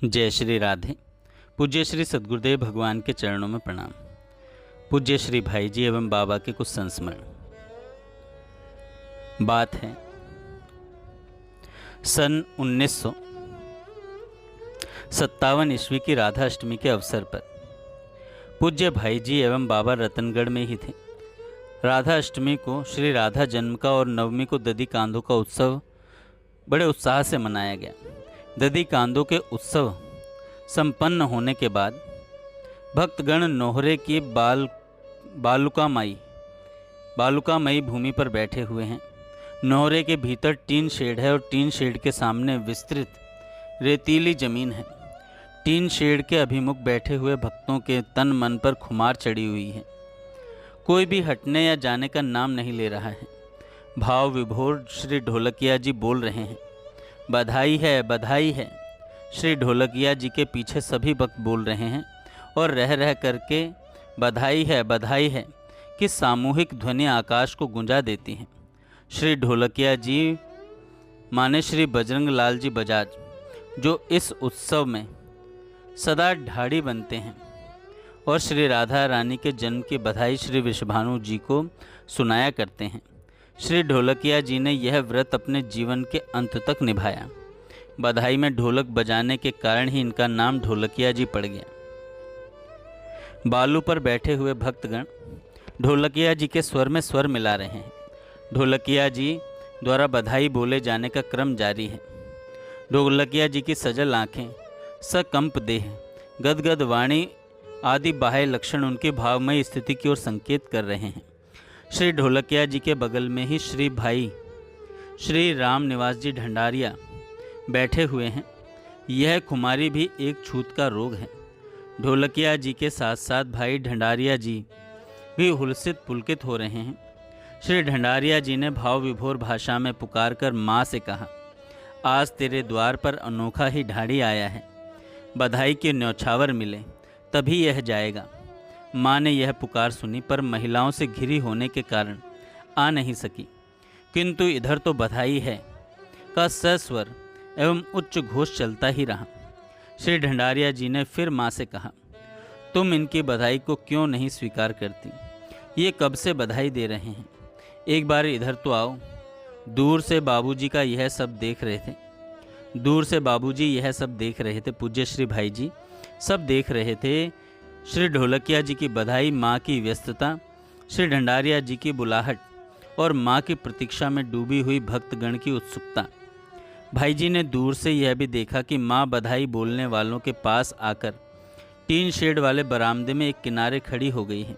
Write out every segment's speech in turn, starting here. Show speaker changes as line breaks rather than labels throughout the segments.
जय श्री राधे। पूज्य श्री सद्गुरुदेव भगवान के चरणों में प्रणाम। पूज्य श्री भाई जी एवं बाबा के कुछ संस्मरण। बात है सन 1957 ईस्वी की राधा अष्टमी के अवसर पर पूज्य भाई जी एवं बाबा रतनगढ़ में ही थे। राधा अष्टमी को श्री राधा जन्म का और नवमी को दधी कांदों का उत्सव बड़े उत्साह से मनाया गया। दधी कांदों के उत्सव संपन्न होने के बाद भक्तगण नोहरे की बालुकामयी भूमि पर बैठे हुए हैं। नोहरे के भीतर टीन शेड है और टीन शेड के सामने विस्तृत रेतीली जमीन है। टीन शेड के अभिमुख बैठे हुए भक्तों के तन मन पर खुमार चढ़ी हुई है। कोई भी हटने या जाने का नाम नहीं ले रहा है। भाव विभोर श्री ढोलकिया जी बोल रहे हैं, बधाई है, बधाई है। श्री ढोलकिया जी के पीछे सभी भक्त बोल रहे हैं और रह रह करके बधाई है, बधाई है कि सामूहिक ध्वनि आकाश को गुंजा देती हैं। श्री ढोलकिया जी माने श्री बजरंग लाल जी बजाज, जो इस उत्सव में सदा ढाड़ी बनते हैं और श्री राधा रानी के जन्म की बधाई श्री विश्वभानु जी को सुनाया करते हैं। श्री ढोलकिया जी ने यह व्रत अपने जीवन के अंत तक निभाया। बधाई में ढोलक बजाने के कारण ही इनका नाम ढोलकिया जी पड़ गया। बालू पर बैठे हुए भक्तगण ढोलकिया जी के स्वर में स्वर मिला रहे हैं। ढोलकिया जी द्वारा बधाई बोले जाने का क्रम जारी है। ढोलकिया जी की सजल आँखें, सकंप देह, गदगद वाणी आदि बाह्य लक्षण उनकी भावमयी स्थिति की ओर संकेत कर रहे हैं। श्री ढोलकिया जी के बगल में ही श्री भाई श्री राम निवास जी ढंडारिया बैठे हुए हैं। यह खुमारी भी एक छूत का रोग है। ढोलकिया जी के साथ साथ भाई ढंडारिया जी भी हुलसित पुलकित हो रहे हैं। श्री ढंडारिया जी ने भाव विभोर भाषा में पुकार कर माँ से कहा, आज तेरे द्वार पर अनोखा ही ढाड़ी आया है। बधाई के न्यौछावर मिले तभी यह जाएगा। माँ ने यह पुकार सुनी पर महिलाओं से घिरी होने के कारण आ नहीं सकी, किंतु इधर तो बधाई है का सस्वर एवं उच्च घोष चलता ही रहा। श्री ढंडारिया जी ने फिर माँ से कहा, तुम इनकी बधाई को क्यों नहीं स्वीकार करती? ये कब से बधाई दे रहे हैं, एक बार इधर तो आओ। दूर से बाबूजी का यह सब देख रहे थे। पूज्य श्री भाई जी सब देख रहे थे। श्री ढोलकिया जी की बधाई, माँ की व्यस्तता, श्री ढंडारिया जी की बुलाहट और माँ की प्रतीक्षा में डूबी हुई भक्तगण की उत्सुकता। भाई जी ने दूर से यह भी देखा कि माँ बधाई बोलने वालों के पास आकर टीन शेड वाले बरामदे में एक किनारे खड़ी हो गई है।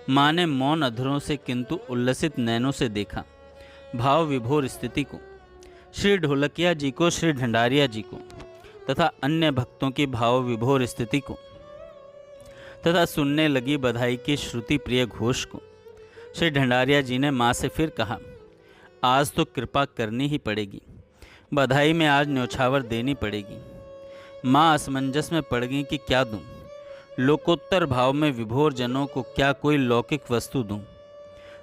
माँ ने मौन अधरों से किंतु उल्लसित नैनों से देखा भाव विभोर स्थिति को, श्री ढोलकिया जी को, श्री ढंडारिया जी को तथा अन्य भक्तों की भाव विभोर स्थिति को तथा सुनने लगी बधाई की श्रुति प्रिय घोष को। श्री ढंडारिया जी ने माँ से फिर कहा, आज तो कृपा करनी ही पड़ेगी। बधाई में आज न्यौछावर देनी पड़ेगी। माँ असमंजस में पड़ गई कि क्या दूँ, लोकोत्तर भाव में विभोर जनों को क्या कोई लौकिक वस्तु दूँ।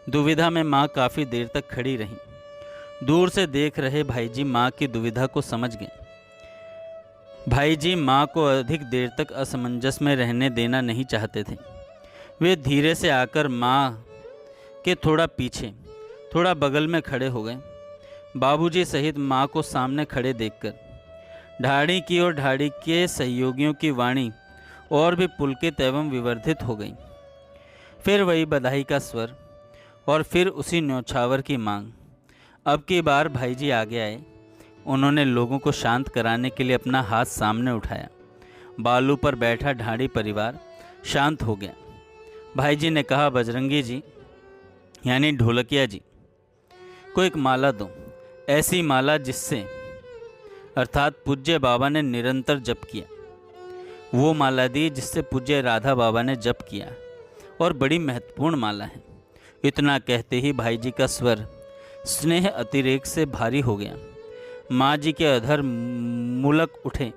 दुविधा में माँ काफ़ी देर तक खड़ी रहीं। दूर से देख रहे भाई जी माँ की दुविधा को समझ गए। भाई जी माँ को अधिक देर तक असमंजस में रहने देना नहीं चाहते थे। वे धीरे से आकर माँ के थोड़ा पीछे, थोड़ा बगल में खड़े हो गए। बाबूजी सहित माँ को सामने खड़े देखकर ढाड़ी की और ढाड़ी के सहयोगियों की वाणी और भी पुलकित एवं विवर्धित हो गई। फिर वही बधाई का स्वर और फिर उसी न्यौछावर की मांग। अब की बार भाई जी आगे आए। उन्होंने लोगों को शांत कराने के लिए अपना हाथ सामने उठाया। बालू पर बैठा ढाड़ी परिवार शांत हो गया। भाई जी ने कहा, बजरंगी जी यानी ढोलकिया जी को एक माला दो, ऐसी माला जिससे अर्थात पूज्य बाबा ने निरंतर जप किया। वो माला दी जिससे पूज्य राधा बाबा ने जप किया और बड़ी महत्वपूर्ण माला है। इतना कहते ही भाई जी का स्वर स्नेह अतिरेक से भारी हो गया। माँ जी के अधर मुलक उठे।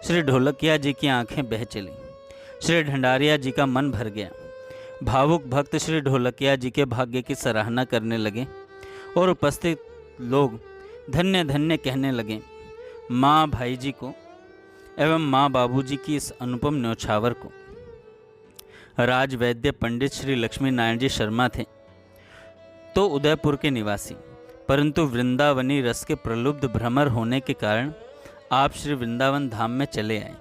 श्री ढोलकिया जी की आंखें बह चली। श्री ढंडारिया जी का मन भर गया। भावुक भक्त श्री ढोलकिया जी के भाग्य की सराहना करने लगे और उपस्थित लोग धन्य धन्य कहने लगे। माँ भाई जी को एवं माँ बाबूजी की इस अनुपम न्योछावर को राजवैद्य पंडित श्री लक्ष्मी नारायण जी शर्मा थे तो उदयपुर के निवासी, परंतु वृंदावनी रस के प्रलुब्ध भ्रमर होने के कारण आप श्री वृंदावन धाम में चले आए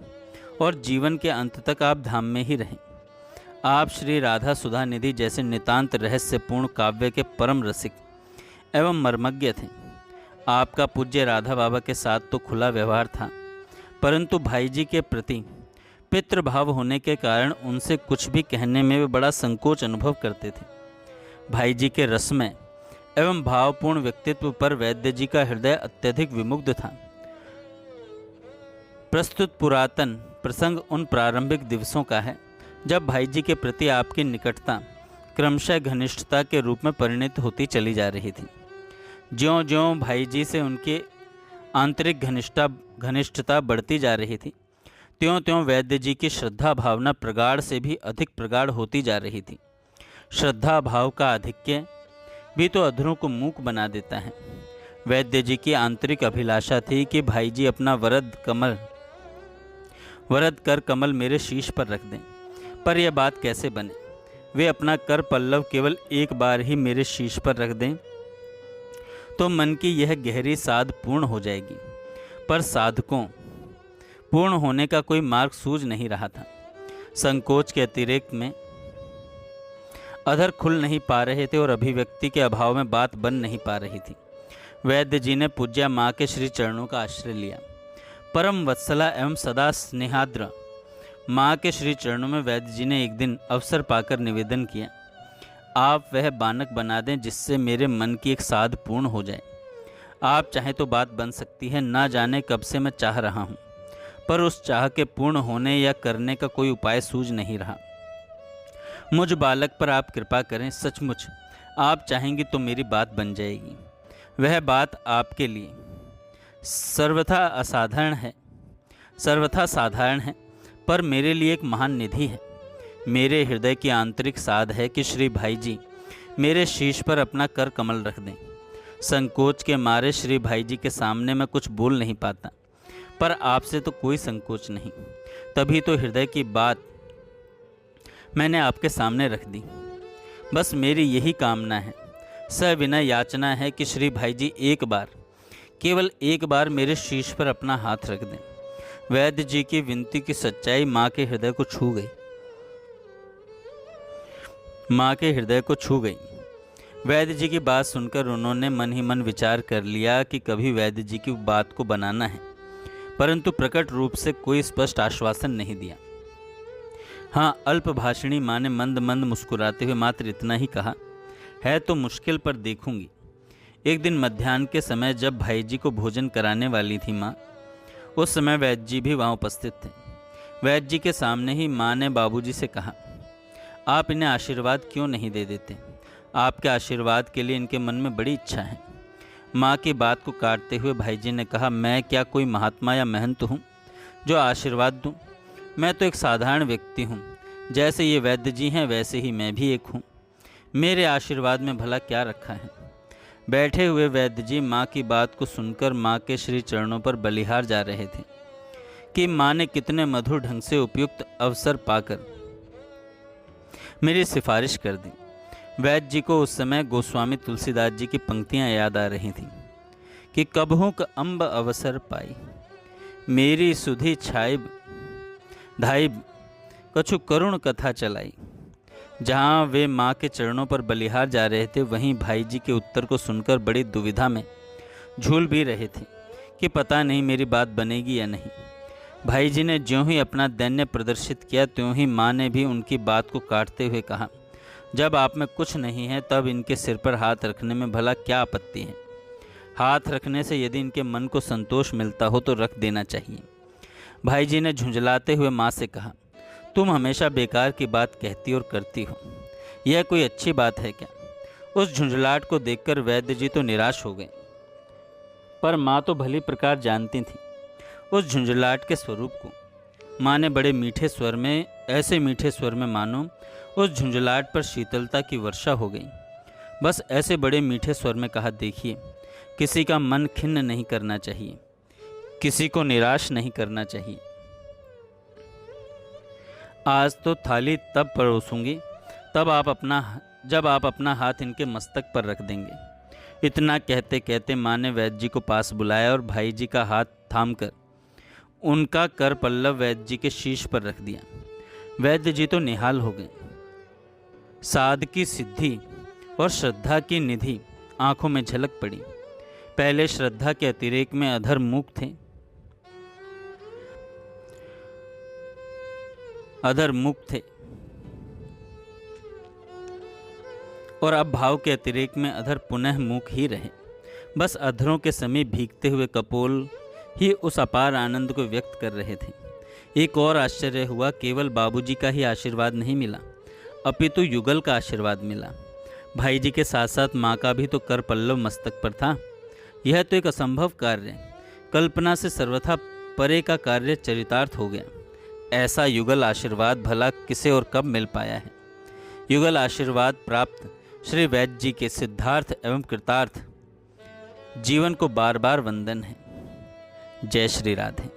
और जीवन के अंत तक आप धाम में ही रहे। आप श्री राधा सुधा निधि जैसे नितांत रहस्यपूर्ण काव्य के परम रसिक एवं मर्मज्ञ थे। आपका पूज्य राधा बाबा के साथ तो खुला व्यवहार था, परंतु भाई जी के प्रति पितृभाव होने के कारण उनसे कुछ भी कहने में वे बड़ा संकोच अनुभव करते थे। भाई जी के रसमय एवं भावपूर्ण व्यक्तित्व पर वैद्य जी का हृदय अत्यधिक विमुग्ध था। प्रस्तुत पुरातन प्रसंग उन प्रारंभिक दिवसों का है जब भाई जी के प्रति आपकी निकटता क्रमशः घनिष्ठता के रूप में परिणत होती चली जा रही थी। ज्यों-ज्यों भाई जी से उनकी आंतरिक घनिष्ठता बढ़ती जा रही थी, त्यों-त्यों वैद्य जी की श्रद्धा भावना प्रगाढ़ से भी अधिक प्रगाढ़ होती जा रही थी। श्रद्धा भाव का आधिक्य भी तो अधरों को मूक बना देता है। वैद्य जी की आंतरिक अभिलाषा थी कि भाई जी अपना वरद कर कमल मेरे शीश पर रख दें, पर यह बात कैसे बने। वे अपना कर पल्लव केवल एक बार ही मेरे शीश पर रख दें तो मन की यह गहरी साध पूर्ण हो जाएगी, पर साधकों पूर्ण होने का कोई मार्ग सूझ नहीं रहा था। संकोच के अतिरेक में अधर खुल नहीं पा रहे थे और अभिव्यक्ति के अभाव में बात बन नहीं पा रही थी। वैद्य जी ने पूज्या माँ के श्री चरणों का आश्रय लिया। परम वत्सला एवं सदा स्नेहाद्र माँ के श्री चरणों में वैद्य जी ने एक दिन अवसर पाकर निवेदन किया, आप वह बानक बना दें जिससे मेरे मन की एक साध पूर्ण हो जाए। आप चाहें तो बात बन सकती है, ना जाने कब से मैं चाह रहा हूँ, पर उस चाह के पूर्ण होने या करने का कोई उपाय सूझ नहीं रहा। मुझ बालक पर आप कृपा करें, सचमुच आप चाहेंगी तो मेरी बात बन जाएगी। वह बात आपके लिए सर्वथा साधारण है, पर मेरे लिए एक महान निधि है। मेरे हृदय की आंतरिक साध है कि श्री भाई जी मेरे शीश पर अपना कर कमल रख दें। संकोच के मारे श्री भाई जी के सामने मैं कुछ बोल नहीं पाता, पर आपसे तो कोई संकोच नहीं, तभी तो हृदय की बात मैंने आपके सामने रख दी। बस मेरी यही कामना है, सविनय याचना है कि श्री भाई जी एक बार, केवल एक बार मेरे शीश पर अपना हाथ रख दें। वैद्य जी की विनती की सच्चाई माँ के हृदय को छू गई। वैद्य जी की बात सुनकर उन्होंने मन ही मन विचार कर लिया कि कभी वैद्य जी की बात को बनाना है, परंतु प्रकट रूप से कोई स्पष्ट आश्वासन नहीं दिया। हाँ, अल्पभाषिणी माँ ने मंद मंद मुस्कुराते हुए मात्र इतना ही कहा, है तो मुश्किल पर देखूंगी। एक दिन मध्याह्न के समय जब भाई जी को भोजन कराने वाली थी माँ, उस समय वैद्य जी भी वहाँ उपस्थित थे। वैद्य जी के सामने ही माँ ने बाबूजी से कहा, आप इन्हें आशीर्वाद क्यों नहीं दे देते? आपके आशीर्वाद के लिए इनके मन में बड़ी इच्छा है। माँ की बात को काटते हुए भाई जी ने कहा, मैं क्या कोई महात्मा या महंत हूँ जो आशीर्वाद दूँ? मैं तो एक साधारण व्यक्ति हूँ। जैसे ये वैद्य जी हैं वैसे ही मैं भी एक हूँ। मेरे आशीर्वाद में भला क्या रखा है? बैठे हुए वैद्य जी माँ की बात को सुनकर माँ के श्री चरणों पर बलिहार जा रहे थे कि माँ ने कितने मधुर ढंग से उपयुक्त अवसर पाकर मेरी सिफारिश कर दी। वैद्य जी को उस समय गोस्वामी तुलसीदास जी की पंक्तियाँ याद आ रही थीं कि कबहू क अम्ब अवसर पाई, मेरी सुधि छाइब धाइब कछु करुण कथा चलाई। जहाँ वे माँ के चरणों पर बलिहार जा रहे थे, वहीं भाई जी के उत्तर को सुनकर बड़ी दुविधा में झूल भी रहे थे कि पता नहीं मेरी बात बनेगी या नहीं। भाई जी ने ज्यों ही अपना दैन्य प्रदर्शित किया, त्यों ही माँ ने भी उनकी बात को काटते हुए कहा, जब आप में कुछ नहीं है तब इनके सिर पर हाथ रखने में भला क्या आपत्ति है? हाथ रखने से यदि इनके मन को संतोष मिलता हो तो रख देना चाहिए। भाई जी ने झुंझलाते हुए माँ से कहा, तुम हमेशा बेकार की बात कहती और करती हो, यह कोई अच्छी बात है क्या? उस झुंझलाहट को देखकर वैद्य जी तो निराश हो गए, पर माँ तो भली प्रकार जानती थी उस झुंझलाहट के स्वरूप को। माँ ने बड़े मीठे स्वर में, ऐसे मीठे स्वर में मानो उस झुंझलाहट पर शीतलता की वर्षा हो गई। बस ऐसे बड़े मीठे स्वर में कहा, देखिए, किसी का मन खिन्न नहीं करना चाहिए, किसी को निराश नहीं करना चाहिए। आज तो थाली तब परोसूंगी जब आप अपना हाथ इनके मस्तक पर रख देंगे। इतना कहते कहते माँ ने वैद्य जी को पास बुलाया और भाई जी का हाथ थामकर उनका कर पल्लव वैद्य जी के शीश पर रख दिया। वैद्य जी तो निहाल हो गए। साध की सिद्धि और श्रद्धा की निधि आंखों में झलक पड़ी। पहले श्रद्धा के अतिरेक में अधर मुख थे और अब भाव के अतिरेक में अधर पुनः मुख ही रहे। बस अधरों के समीप भीगते हुए कपोल ही उस अपार आनंद को व्यक्त कर रहे थे। एक और आश्चर्य हुआ, केवल बाबूजी का ही आशीर्वाद नहीं मिला, अपितु युगल का आशीर्वाद मिला। भाई जी के साथ साथ माँ का भी तो कर पल्लव मस्तक पर था। यह तो एक असंभव कार्य, कल्पना से सर्वथा परे का कार्य चरितार्थ हो गया। ऐसा युगल आशीर्वाद भला किसे और कब मिल पाया है। युगल आशीर्वाद प्राप्त श्री वैद्य जी के सिद्धार्थ एवं कृतार्थ जीवन को बार बार वंदन है। जय श्री राधे।